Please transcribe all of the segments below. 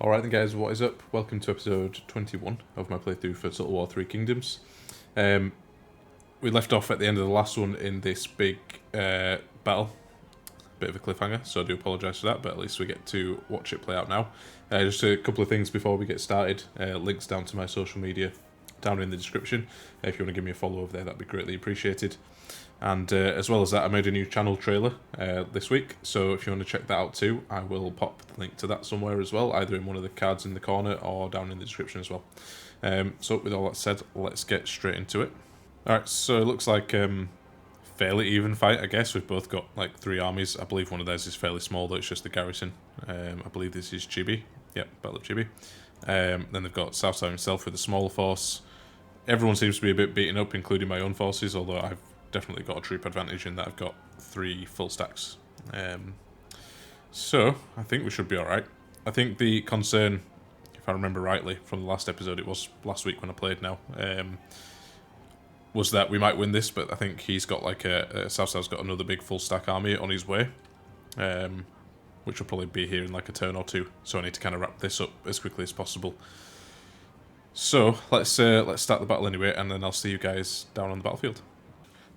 Alright then guys, what is up? Welcome to episode 21 of my playthrough for Total War 3 Kingdoms. We left off at the end of the last one in this big battle. Bit of a cliffhanger, so I do apologise for that, but at least we get to watch it play out now. Just a couple of things before we get started. Links down to my social media down in the description. If you want to give me a follow over there, that'd be greatly appreciated. And as well as that, I made a new channel trailer this week, so if you want to check that out too, I will pop the link to that somewhere as well, either in one of the cards in the corner or down in the description as well. So with all that said, let's get straight into it. Alright, so it looks like fairly even fight, I guess. We've both got like 3 armies. I believe one of theirs is fairly small, though it's just the garrison. I believe this is Chibi. Yep, Battle of Chibi. Then they've got Southside himself with a smaller force. Everyone seems to be a bit beaten up, including my own forces, although I've definitely got a troop advantage in that I've got 3 full stacks. So I think we should be alright. I think the concern, if I remember rightly from the last episode, it was last week when I played now, was that we might win this, but I think he's got like Southside's got another big full stack army on his way, which will probably be here in like a turn or two, so I need to kind of wrap this up as quickly as possible. So let's start the battle anyway, and then I'll see you guys down on the battlefield.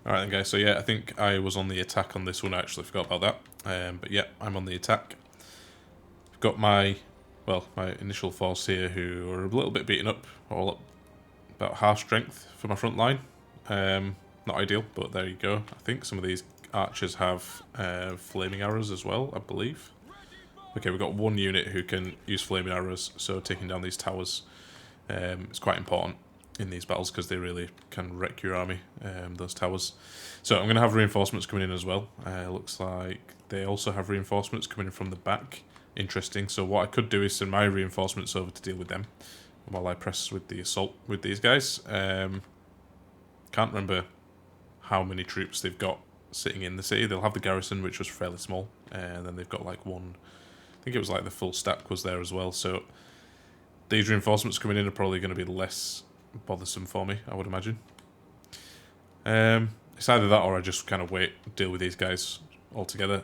Alright then guys, so yeah, I think I was on the attack on this one. I actually forgot about that. But yeah, I'm on the attack. I've got my initial force here who are a little bit beaten up, all up about half strength for my front line. Not ideal, but there you go. I think some of these archers have flaming arrows as well, I believe. Okay, we've got one unit who can use flaming arrows, so taking down these towers is quite important in these battles because they really can wreck your army, those towers. So I'm going to have reinforcements coming in as well. Looks like they also have reinforcements coming in from the back. Interesting. So what I could do is send my reinforcements over to deal with them while I press with the assault with these guys. Can't remember how many troops they've got sitting in the city. They'll have the garrison, which was fairly small, and then they've got like one, I think it was like the full stack was there as well. So these reinforcements coming in are probably going to be less bothersome for me, I would imagine. It's either that or I just kind of deal with these guys all together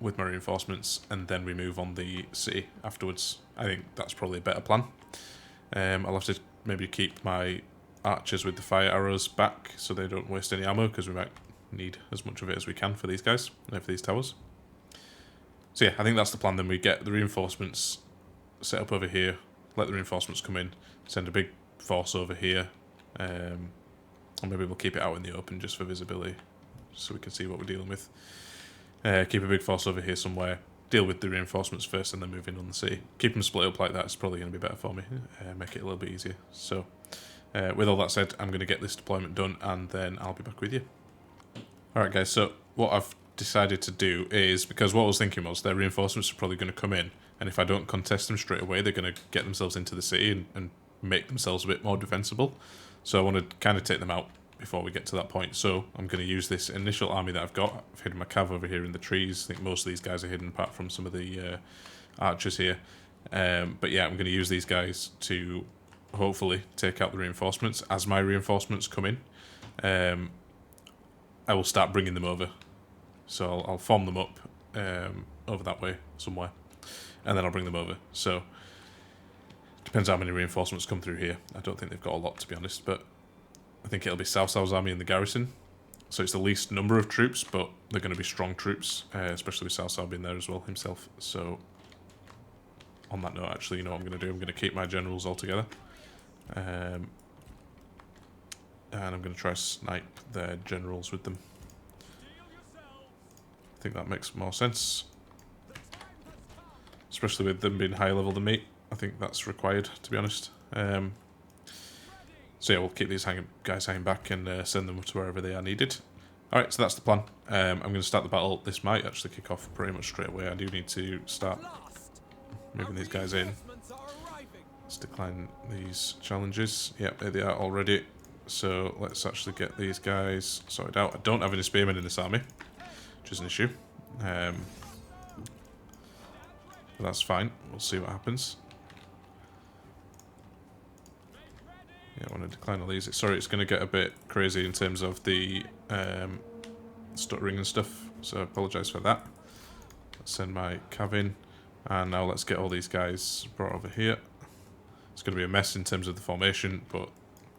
with my reinforcements, and then we move on the city afterwards. I think that's probably a better plan. I'll have to maybe keep my archers with the fire arrows back so they don't waste any ammo, because we might need as much of it as we can for these guys, for these towers. So yeah, I think that's the plan. Then we get the reinforcements set up over here, let the reinforcements come in, send a big force over here, and maybe we'll keep it out in the open just for visibility so we can see what we're dealing with. Keep a big force over here somewhere, deal with the reinforcements first and then move in on the city. Keep them split up like that is probably going to be better for me, make it a little bit easier. So with all that said, I'm going to get this deployment done and then I'll be back with you. Alright guys, so what I've decided to do is, because what I was thinking was their reinforcements are probably going to come in, and if I don't contest them straight away, they're going to get themselves into the city and make themselves a bit more defensible. So I want to kind of take them out before we get to that point. So I'm going to use this initial army that I've got. I've hidden my cav over here in the trees. I think most of these guys are hidden apart from some of the archers here. But yeah, I'm going to use these guys to hopefully take out the reinforcements. As my reinforcements come in, I will start bringing them over. So I'll form them up over that way somewhere, and then I'll bring them over. So depends how many reinforcements come through here. I don't think they've got a lot, to be honest, but I think it'll be Southside's army and the garrison. So it's the least number of troops, but they're going to be strong troops, especially with Southside being there as well himself. So on that note, actually, you know what I'm going to do? I'm going to keep my generals all together. And I'm going to try to snipe their generals with them. I think that makes more sense, especially with them being higher level than me. I think that's required, to be honest. So yeah, we'll keep these guys hanging back and send them to wherever they are needed. Alright, so that's the plan. I'm going to start the battle. This might actually kick off pretty much straight away. I do need to start moving these guys in. Let's decline these challenges. Yep, there they are already. So let's actually get these guys sorted out. I don't have any spearmen in this army, which is an issue. But that's fine. We'll see what happens. Yeah, I want to decline all these. Sorry, it's going to get a bit crazy in terms of the stuttering and stuff, so I apologise for that. Let's send my cav in. And now let's get all these guys brought over here. It's going to be a mess in terms of the formation, but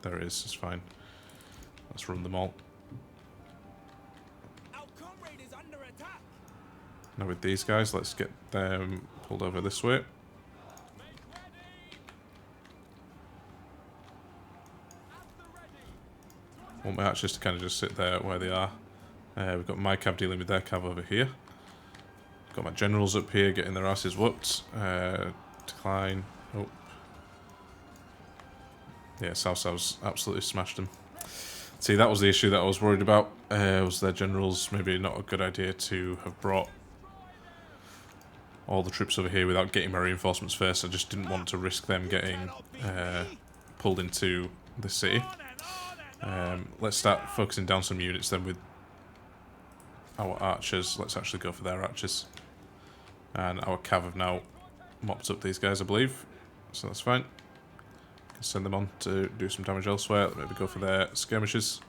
there it is, it's fine. Let's run them all. Now with these guys, let's get them pulled over this way. I want my archers to kind of just sit there where they are. We've got my cav dealing with their cav over here. Got my generals up here getting their asses whooped. Decline. Oh. Yeah, South's absolutely smashed them. See, that was the issue that I was worried about. Was their generals maybe not a good idea to have brought all the troops over here without getting my reinforcements first. I just didn't want to risk them getting pulled into the city. Let's start focusing down some units then with our archers. Let's actually go for their archers. And our cav have now mopped up these guys, I believe. So that's fine. Can send them on to do some damage elsewhere. Maybe go for their skirmishes.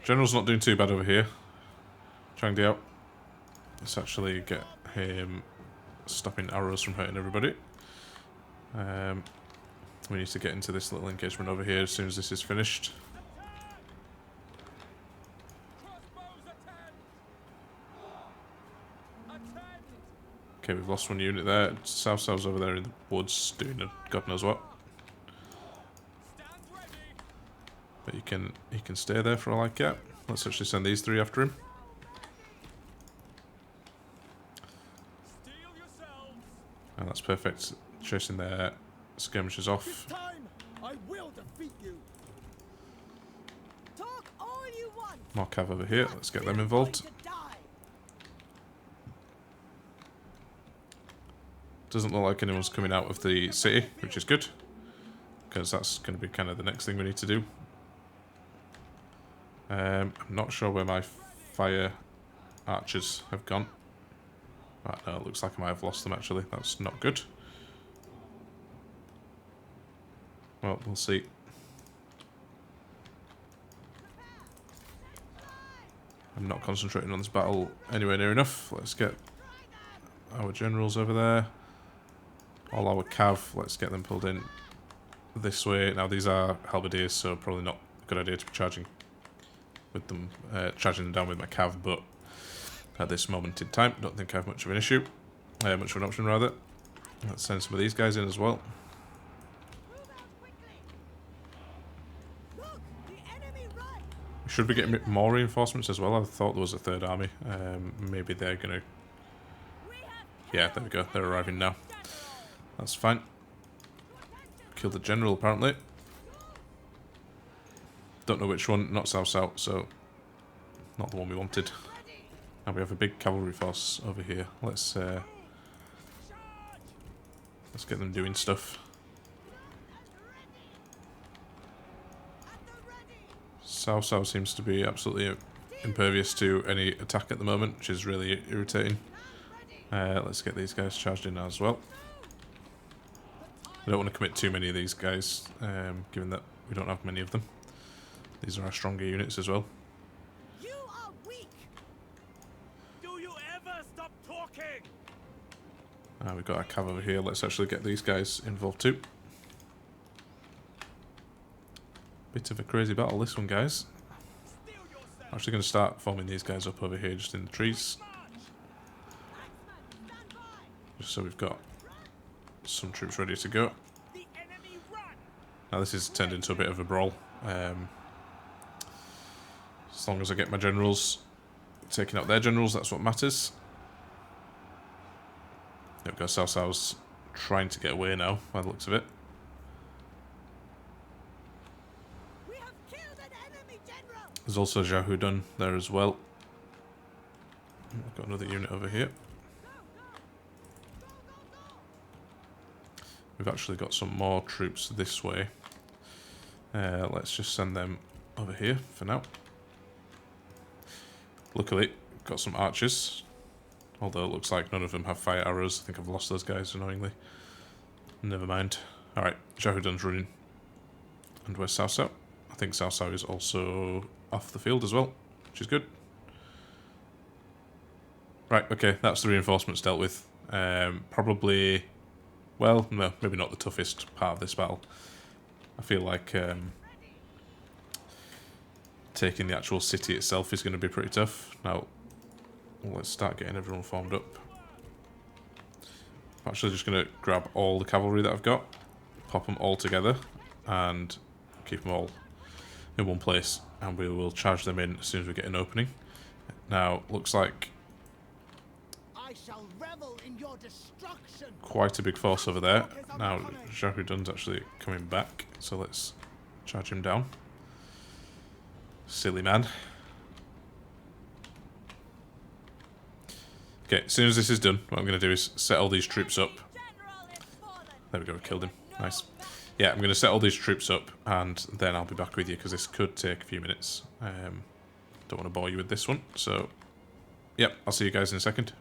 General's not doing too bad over here. Changdi out. Let's actually get him stopping arrows from hurting everybody. We need to get into this little engagement over here as soon as this is finished. Okay, we've lost one unit there. South's over there in the woods doing a god knows what. But he can stay there for all I care. Let's actually send these three after him. And that's perfect. Chasing their skirmishers off. More cav over here. Let's get them involved. Doesn't look like anyone's coming out of the city, which is good. Because that's going to be kind of the next thing we need to do. I'm not sure where my fire archers have gone. Right, no, it looks like I might have lost them actually. That's not good. Well, we'll see. I'm not concentrating on this battle anywhere near enough. Let's get our generals over there. All our cav, let's get them pulled in this way. Now these are halberdiers, so probably not a good idea to be charging with them, charging them down with my cav, but at this moment in time, don't think I have much of an issue. Much of an option, rather. Let's send some of these guys in as well. We should be getting more reinforcements as well. I thought there was a third army. Maybe they're going to... Yeah, there we go. They're arriving now. That's fine. Killed the general, apparently. Don't know which one. Not South, so not the one we wanted. And we have a big cavalry force over here. Let's get them doing stuff. South seems to be absolutely impervious to any attack at the moment, which is really irritating. Let's get these guys charged in as well. I don't want to commit too many of these guys, given that we don't have many of them. These are our stronger units as well. You are weak. Do you ever stop talking? We've got our cav over here. Let's actually get these guys involved too. Bit of a crazy battle, this one, guys. I'm actually going to start forming these guys up over here, just in the trees. Just so we've got some troops ready to go. Now this has turned into a bit of a brawl. As long as I get my generals taking out their generals, that's what matters. There we go, South's trying to get away now, by the looks of it. We have killed an enemy general. There's also Jahudan there as well. I've got another unit over here. We've actually got some more troops this way. Let's just send them over here for now. Luckily, got some archers. Although it looks like none of them have fire arrows. I think I've lost those guys, annoyingly. Never mind. Alright, Jahudan's running. And where's South? I think South is also off the field as well, which is good. Right, okay, that's the reinforcements dealt with. Probably, well, no, maybe not the toughest part of this battle. I feel like taking the actual city itself is going to be pretty tough. Now, let's start getting everyone formed up. I'm actually just going to grab all the cavalry that I've got, pop them all together, and keep them all in one place, and we will charge them in as soon as we get an opening. Now, looks like I shall revel in your destruction. quite a big force over there. Now, Jarudun's actually coming back, so let's charge him down. Silly man. Okay, as soon as this is done, what I'm going to do is set all these troops up. There we go, we killed him. Nice. Yeah, I'm going to set all these troops up, and then I'll be back with you, because this could take a few minutes. Don't want to bore you with this one, so... Yep, I'll see you guys in a second.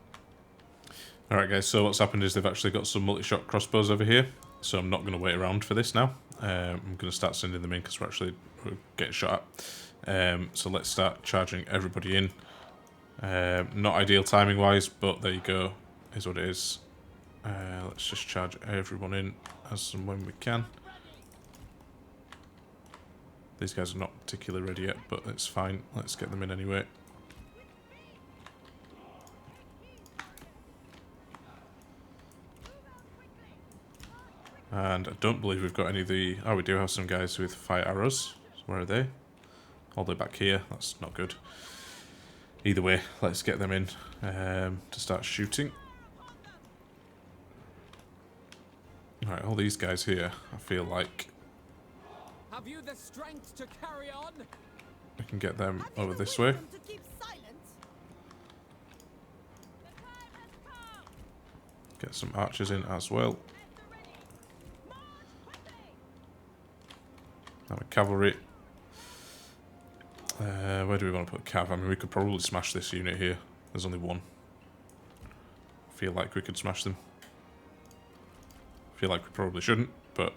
Alright guys, so what's happened is they've actually got some multi-shot crossbows over here, so I'm not going to wait around for this now. I'm going to start sending them in, because we're getting shot at. So let's start charging everybody in. Not ideal timing wise, but there you go, is what it is. Let's just charge everyone in as and when we can. These guys are not particularly ready yet, but it's fine. Let's get them in anyway. And I don't believe we've got any of the... Oh, we do have some guys with fire arrows. Where are they? All the way back here. That's not good. Either way, let's get them in to start shooting. Alright, all these guys here, I feel like Have you the strength to carry on? we can get them over this way. Get some archers in as well. Now cavalry. Where do we want to put cav? I mean, we could probably smash this unit here. There's only one. I feel like we could smash them. I feel like we probably shouldn't, but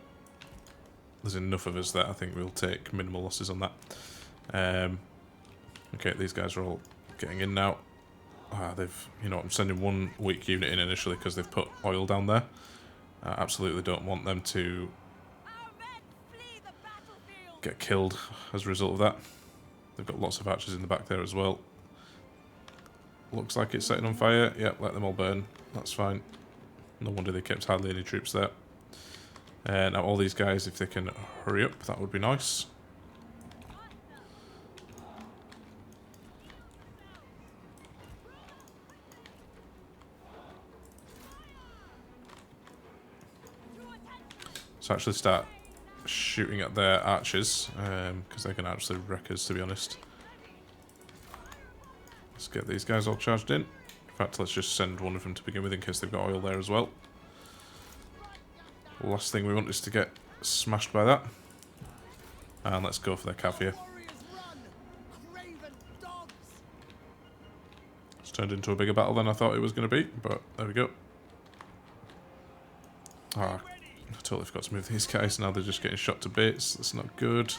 there's enough of us that I think we'll take minimal losses on that. Okay, these guys are all getting in now. You know, I'm sending one weak unit in initially because they've put oil down there. I absolutely don't want them to get killed as a result of that. They've got lots of archers in the back there as well. Looks like it's setting on fire. Yep, let them all burn. That's fine. No wonder they kept hardly any troops there. Now all these guys, if they can hurry up, that would be nice. So actually start shooting at their archers, because they can actually wreck us, to be honest. Let's get these guys all charged in. In fact, let's just send one of them to begin with in case they've got oil there as well. The last thing we want is to get smashed by that. And let's go for their cav here. It's turned into a bigger battle than I thought it was going to be, but there we go. Ah, I totally forgot to move these guys. Now they're just getting shot to bits. That's not good.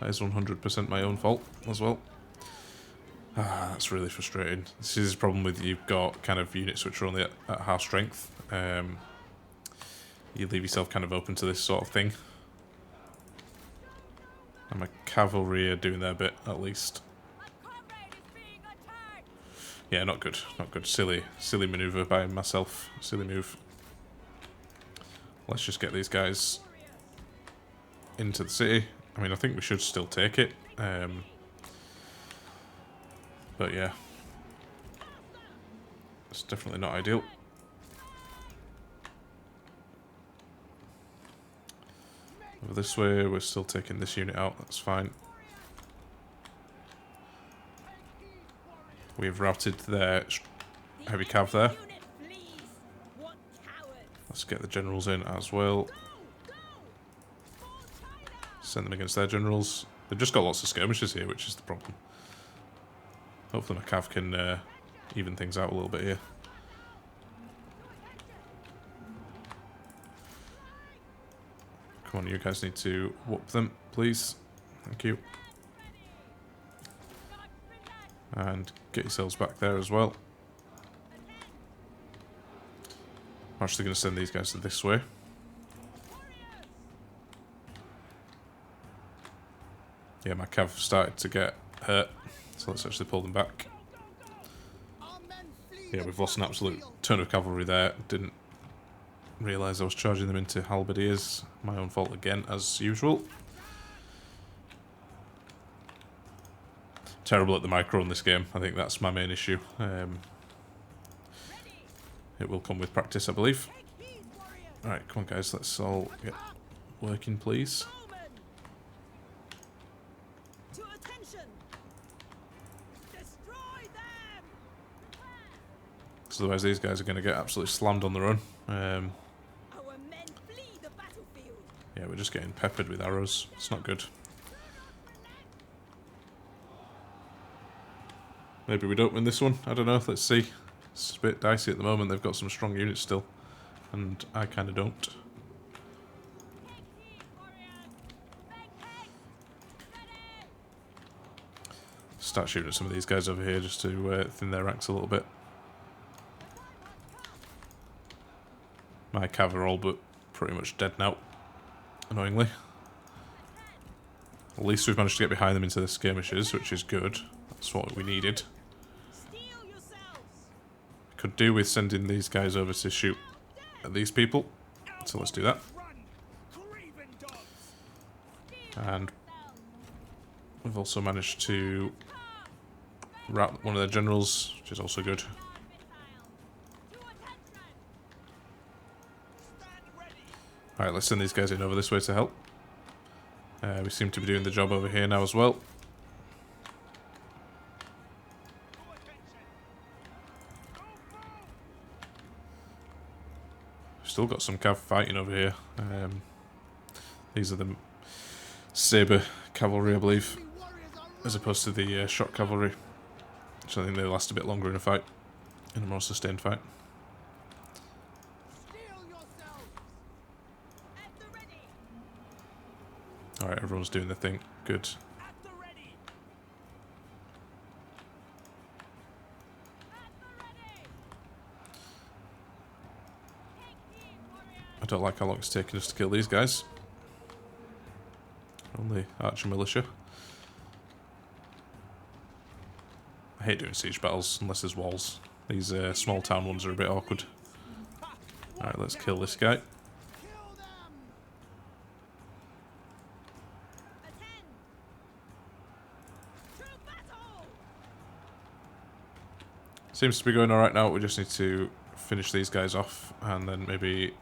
That is 100% my own fault as well. Ah, that's really frustrating. This is the problem with you've got kind of units which are only at half strength. You leave yourself kind of open to this sort of thing. And my cavalry are doing their bit, at least. Yeah, not good. Not good. Silly manoeuvre by myself. Silly move. Let's just get these guys into the city. I mean, I think we should still take it. But yeah. It's definitely not ideal. Over this way, we're still taking this unit out. That's fine. We've routed their heavy cav there. Let's get the generals in as well. Send them against their generals. They've just got lots of skirmishes here, which is the problem. Hopefully my cav can even things out a little bit here. Come on, you guys need to whoop them, please. Thank you. And get yourselves back there as well. I'm actually going to send these guys this way. Yeah, my cav started to get hurt, so let's actually pull them back. Yeah, we've lost an absolute ton of cavalry there. Didn't realise I was charging them into halberdiers. My own fault again, as usual. Terrible at the micro in this game. I think that's my main issue. It will come with practice, I believe. Alright, come on guys, let's all get working, please. Because otherwise these guys are going to get absolutely slammed on their own. Yeah, we're just getting peppered with arrows. It's not good. Maybe we don't win this one. I don't know. Let's see. It's a bit dicey at the moment. They've got some strong units still. And I kind of don't. Start shooting at some of these guys over here just to thin their ranks a little bit. My cav are all but pretty much dead now. Annoyingly. At least we've managed to get behind them into the skirmishes, which is good. That's what we needed. Could do with sending these guys over to shoot at these people. So let's do that. And we've also managed to rout one of their generals, which is also good. Alright, let's send these guys in over this way to help. We seem to be doing the job over here now as well. Still got some cav fighting over here. These are the saber cavalry, I believe, as opposed to the shot cavalry. So I think they last a bit longer in a fight, in a more sustained fight. Alright, everyone's doing their thing. Good. I don't like how long it's taken us to kill these guys. Only archer militia. I hate doing siege battles unless there's walls. These small town ones are a bit awkward. Alright, let's kill this guy. Seems to be going alright now. We just need to finish these guys off and then maybe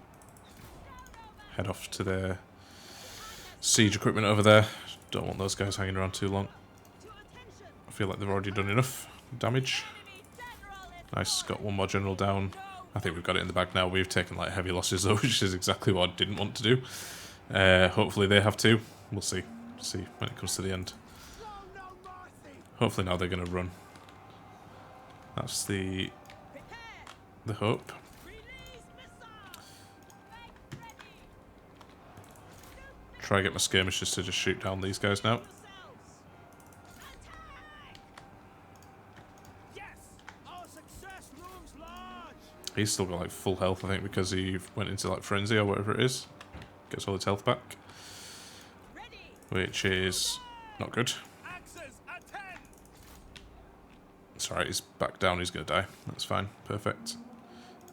head off to their siege equipment over there. Don't want those guys hanging around too long. I feel like they've already done enough damage. Nice, got one more general down. I think we've got it in the bag now. We've taken like heavy losses though, which is exactly what I didn't want to do. Hopefully they have too. We'll see. See when it comes to the end. Hopefully now they're going to run. That's the hope. Try to get my skirmishers to just shoot down these guys now. He's still got like full health, I think, because he went into like frenzy or whatever it is. Gets all his health back, which is not good. It's alright, he's back down, he's going to die. That's fine, perfect.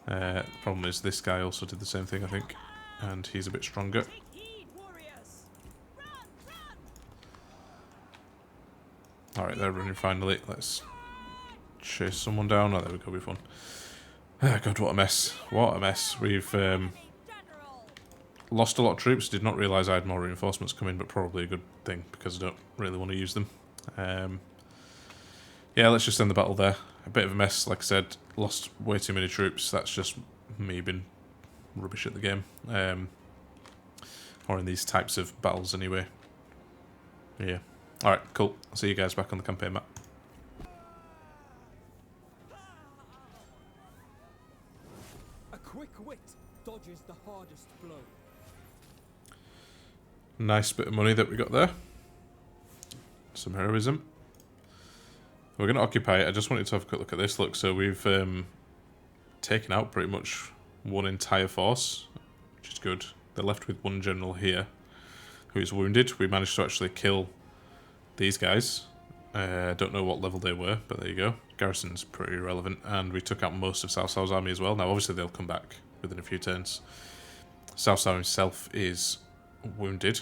The problem is this guy also did the same thing, I think, and he's a bit stronger. Alright, they're running finally. Let's chase someone down. Oh, there we go, we've won. Oh, God, what a mess. What a mess. We've lost a lot of troops. Did not realise I had more reinforcements coming, but probably a good thing because I don't really want to use them. Yeah, let's just end the battle there. A bit of a mess, like I said. Lost way too many troops. That's just me being rubbish at the game. Or in these types of battles anyway. Yeah. Alright, cool. I'll see you guys back on the campaign map. A quick wit dodges the hardest blow. Nice bit of money that we got there. Some heroism. We're going to occupy it. I just wanted to have a quick look at this. Look, so we've taken out pretty much one entire force, which is good. They're left with one general here who is wounded. We managed to actually kill these guys. Don't know what level they were, but there you go. Garrison's pretty irrelevant. And we took out most of Cao Cao's army as well. Now, obviously, they'll come back within a few turns. Cao Cao himself is wounded.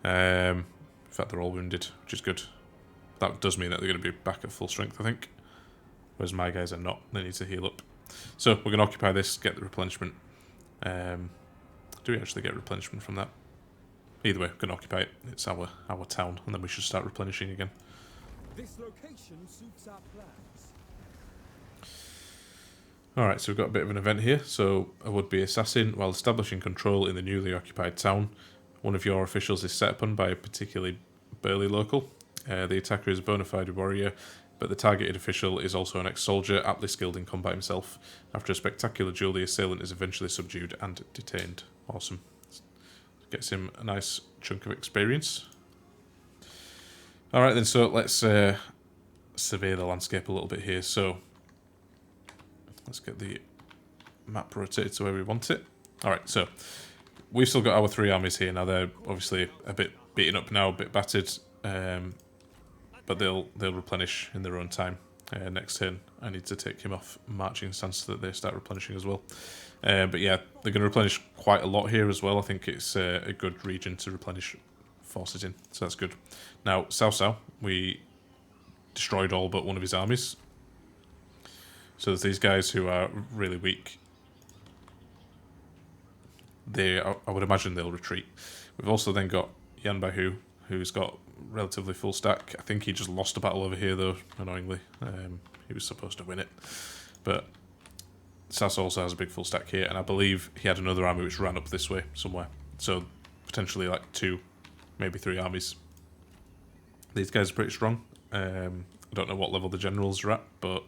In fact, they're all wounded, which is good. That does mean that they're going to be back at full strength, I think. Whereas my guys are not. They need to heal up. So, we're going to occupy this, get the replenishment. Do we actually get replenishment from that? Either way, we're going to occupy it. It's our town, and then we should start replenishing again. This location suits our plans. Alright, so we've got a bit of an event here. So, a would-be assassin, while establishing control in the newly occupied town, one of your officials is set upon by a particularly burly local. The attacker is a bona fide warrior, but the targeted official is also an ex-soldier, aptly skilled in combat himself. After a spectacular duel, the assailant is eventually subdued and detained. Awesome. Gets him a nice chunk of experience. Alright then, so let's survey the landscape a little bit here. So, let's get the map rotated to where we want it. Alright, so, we've still got our 3 armies here. Now, they're obviously a bit beaten up now, a bit battered. But they'll replenish in their own time. Next turn, I need to take him off marching stance so that they start replenishing as well. But yeah, they're going to replenish quite a lot here as well. I think it's a good region to replenish forces in, so that's good. Now, Cao Cao, we destroyed all but one of his armies. So there's these guys who are really weak. I would imagine they'll retreat. We've also then got Yan Baihu, who's got relatively full stack. I think he just lost a battle over here though, annoyingly. He was supposed to win it. But Cao Cao also has a big full stack here, and I believe he had another army which ran up this way somewhere. So potentially like 2, maybe 3 armies. These guys are pretty strong. I don't know what level the generals are at, but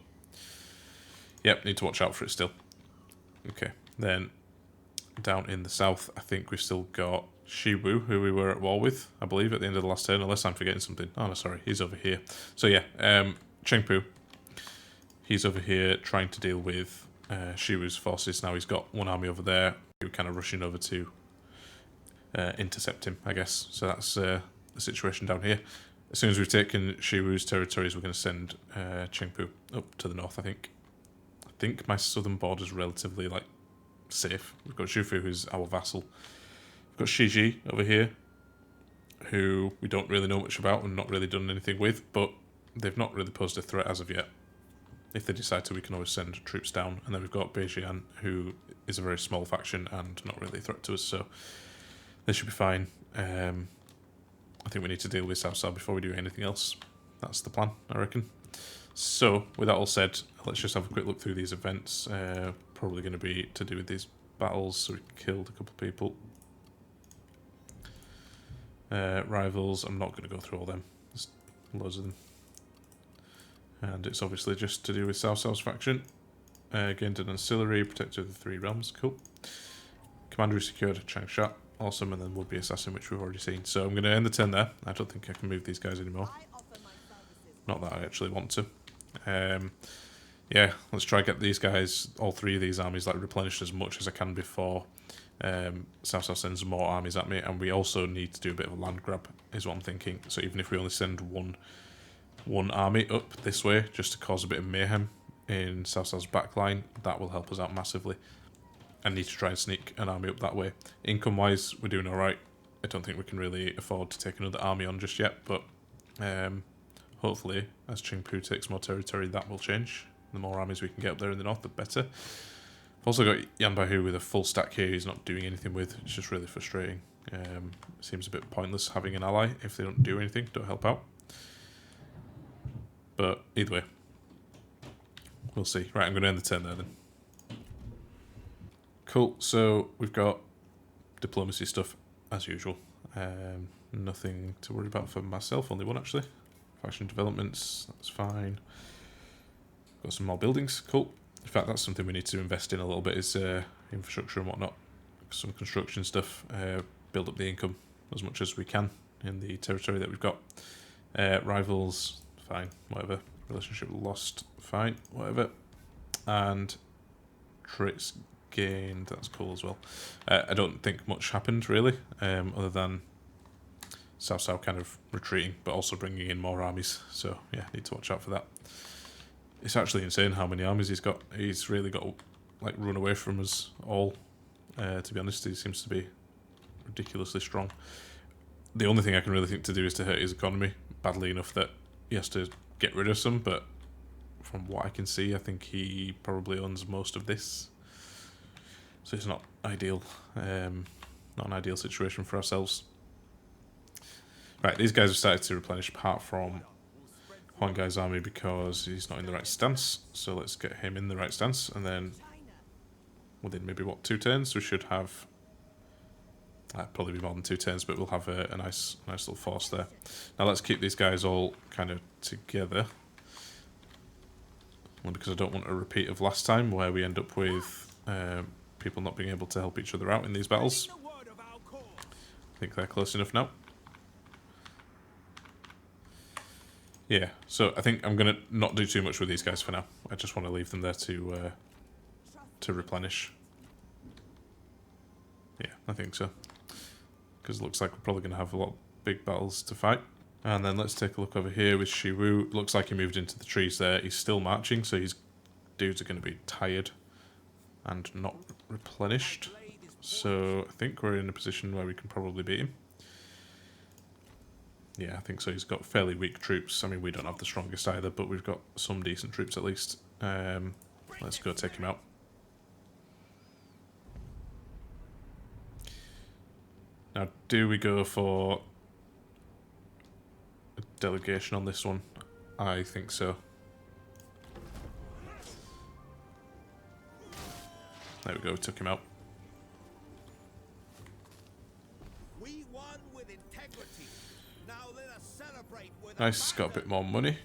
yep, need to watch out for it still. Okay, then down in the south, I think we've still got Shiwu, who we were at war with, I believe, at the end of the last turn, unless I'm forgetting something. Oh, no, sorry, he's over here. So yeah, Chengpu, he's over here trying to deal with Shiwu's forces. Now he's got one army over there, who kind of rushing over to intercept him, I guess. So that's the situation down here. As soon as we've taken Shiwu's territories, we're going to send Chengpu up to the north, I think. I think my southern border is relatively, like, safe. We've got Shufu, who's our vassal. We've got Shiji over here, who we don't really know much about and not really done anything with, but they've not really posed a threat as of yet. If they decide to, we can always send troops down. And then we've got Beijian, who is a very small faction and not really a threat to us, so they should be fine. I think we need to deal with Cao Cao before we do anything else. That's the plan, I reckon. So, with that all said, let's just have a quick look through these events. Probably going to be to do with these battles, so we killed a couple of people. Rivals, I'm not going to go through all them. There's loads of them. And it's obviously just to do with Cao Cao's faction. Gained an ancillary, protector of the 3 realms, cool. Commander who secured Changsha, awesome, and then would-be assassin, which we've already seen. So I'm going to end the turn there. I don't think I can move these guys anymore. Not that I actually want to. Yeah, let's try get these guys, all 3 of these armies, like replenished as much as I can before Cao Cao sends more armies at me. And we also need to do a bit of a land grab, is what I'm thinking. So even if we only send one army up this way, just to cause a bit of mayhem in Cao Cao's backline, that will help us out massively. I need to try and sneak an army up that way. Income-wise, we're doing alright. I don't think we can really afford to take another army on just yet, but hopefully, as Chengpu takes more territory, that will change. The more armies we can get up there in the north, the better. I've also got Yan Baihu with a full stack here he's not doing anything with. It's just really frustrating. It seems a bit pointless having an ally if they don't do anything, don't help out. But either way, we'll see. Right, I'm going to end the turn there then. Cool, so we've got diplomacy stuff as usual. Nothing to worry about for myself, only one actually. Faction developments, that's fine. Got some more buildings, cool. In fact, that's something we need to invest in a little bit, is infrastructure and whatnot. Some construction stuff, build up the income as much as we can in the territory that we've got. Rivals, fine, whatever. Relationship lost, fine, whatever. And traits gained, that's cool as well. I don't think much happened really, other than Cao kind of retreating, but also bringing in more armies. So yeah, need to watch out for that. It's actually insane how many armies he's got. He's really got to, like, run away from us all. To be honest, he seems to be ridiculously strong. The only thing I can really think to do is to hurt his economy badly enough that he has to get rid of some, but from what I can see, I think he probably owns most of this. So it's not ideal. Not an ideal situation for ourselves. Right, these guys have started to replenish apart from Huang Gai's army because he's not in the right stance. So let's get him in the right stance, and then within maybe, what, 2 turns, we should have... probably be more than 2 turns, but we'll have a nice little force there. Now let's keep these guys all kind of together. Well, because I don't want a repeat of last time where we end up with people not being able to help each other out in these battles. I think they're close enough now. Yeah, so I think I'm going to not do too much with these guys for now. I just want to leave them there to replenish. Yeah, I think so. Because it looks like we're probably going to have a lot of big battles to fight. And then let's take a look over here with Shiwu. Looks like he moved into the trees there. He's still marching, so his dudes are going to be tired and not replenished. So I think we're in a position where we can probably beat him. Yeah, I think so. He's got fairly weak troops. I mean, we don't have the strongest either, but we've got some decent troops at least. Let's go take him out. Now, do we go for a delegation on this one? I think so. There we go, we took him out. We won with integrity. Now let us celebrate with Nice, got a bit more money.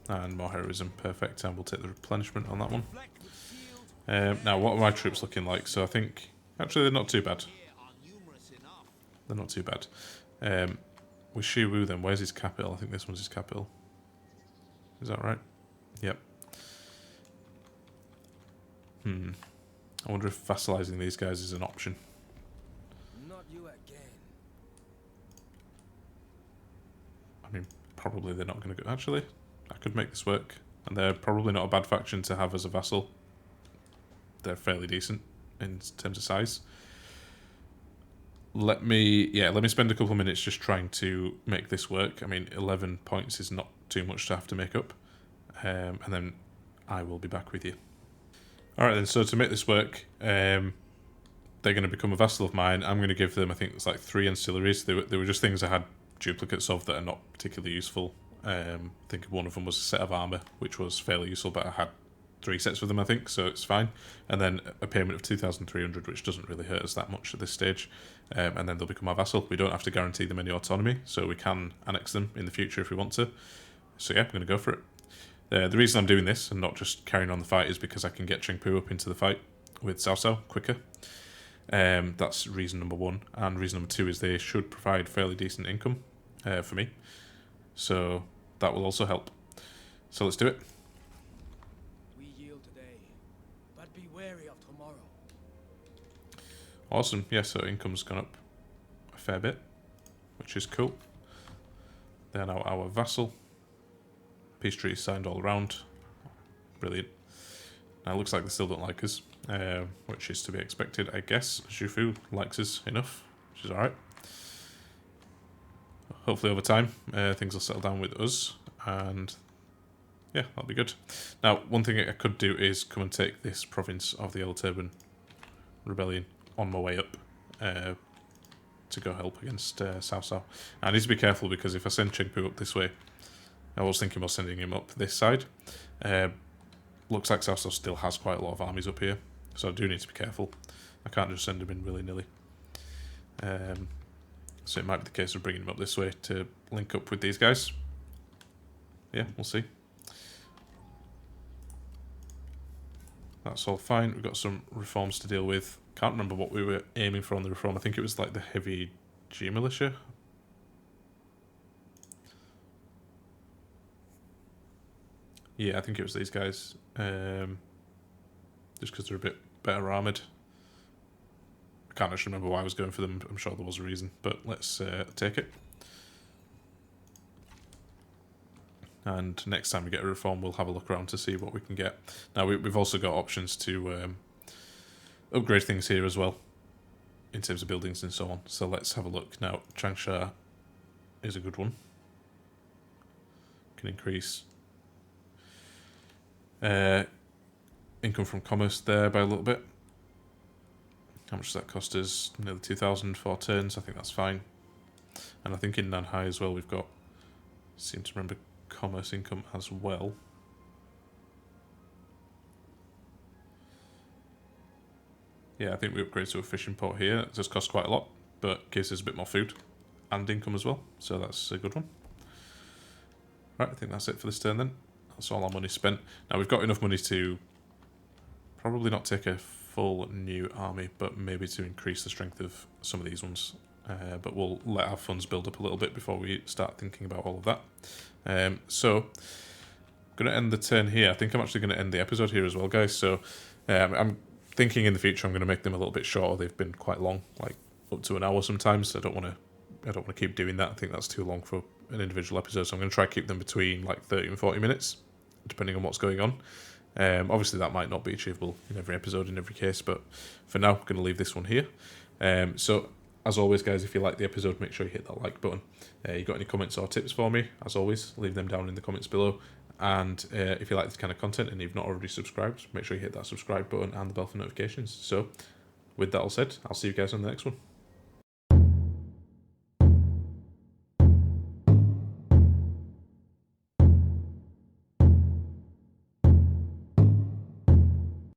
And more heroism, perfect. And we'll take the replenishment on that one. Now, what are my troops looking like? So I think, actually, they're not too bad. They're not too bad. With Shiwu then, where's his capital? I think this one's his capital. Is that right? Yep. I wonder if vassalizing these guys is an option. Not you again. I mean, probably they're not going to go... Actually, I could make this work. And they're probably not a bad faction to have as a vassal. They're fairly decent in terms of size. Let me spend a couple of minutes just trying to make this work. I mean, 11 points is not too much to have to make up. And then I will be back with you. Alright then, so to make this work, they're going to become a vassal of mine. I'm going to give them, I think it's like 3 ancillaries. They were just things I had duplicates of that are not particularly useful. I think one of them was a set of armour, which was fairly useful, but I had 3 sets of them, I think, so it's fine. And then a payment of 2,300, which doesn't really hurt us that much at this stage. And then they'll become our vassal. We don't have to guarantee them any autonomy, so we can annex them in the future if we want to. So yeah, I'm going to go for it. The reason I'm doing this and not just carrying on the fight is because I can get Chengpu up into the fight with Cao Cao quicker. That's reason number 1. And reason number 2 is they should provide fairly decent income for me. So that will also help. So let's do it. We yield today, but be wary of tomorrow. Awesome. Yeah, so income's gone up a fair bit, which is cool. They're now our vassal. Peace treaty signed all around. Brilliant. Now it looks like they still don't like us, which is to be expected, I guess. Zhufu likes us enough, which is alright. Hopefully over time, things will settle down with us, and yeah, that'll be good. Now, one thing I could do is come and take this province of the Yellow Turban Rebellion on my way up to go help against Cao Cao. I need to be careful because if I send Chengpu up this way, I was thinking about sending him up this side. Looks like Cao Cao still has quite a lot of armies up here, so I do need to be careful. I can't just send him in willy-nilly. So it might be the case of bringing him up this way to link up with these guys. Yeah, we'll see. That's all fine. We've got some reforms to deal with. Can't remember what we were aiming for on the reform. I think it was like the heavy G militia. Yeah, I think it was these guys. Just because they're a bit better armoured. I can't actually remember why I was going for them. I'm sure there was a reason, but let's take it. And next time we get a reform, we'll have a look around to see what we can get. Now, we've also got options to upgrade things here as well, in terms of buildings and so on. So let's have a look. Now, Changsha is a good one. Can increase income from commerce there by a little bit. How much does that cost us? Nearly 2,000 for turns. I think that's fine. And I think in Nanhai as well, we've got, seem to remember, commerce income as well. Yeah, I think we upgrade to a fishing port here. It does cost quite a lot, but gives us a bit more food and income as well. So that's a good one. Right, I think that's it for this turn then. That's all our money spent. Now we've got enough money to probably not take a full new army, but maybe to increase the strength of some of these ones. But we'll let our funds build up a little bit before we start thinking about all of that. So, I'm going to end the turn here. I think I'm actually going to end the episode here as well, guys. So, I'm thinking in the future I'm going to make them a little bit shorter. They've been quite long, like up to an hour sometimes. I don't want to keep doing that. I think that's too long for an individual episode. So I'm going to try to keep them between like 30 and 40 minutes, depending on what's going on. Obviously, that might not be achievable in every episode, in every case, but for now, I'm going to leave this one here. So, as always, guys, if you like the episode, make sure you hit that like button. You got any comments or tips for me? As always, leave them down in the comments below. And if you like this kind of content and you've not already subscribed, make sure you hit that subscribe button and the bell for notifications. So, with that all said, I'll see you guys on the next one.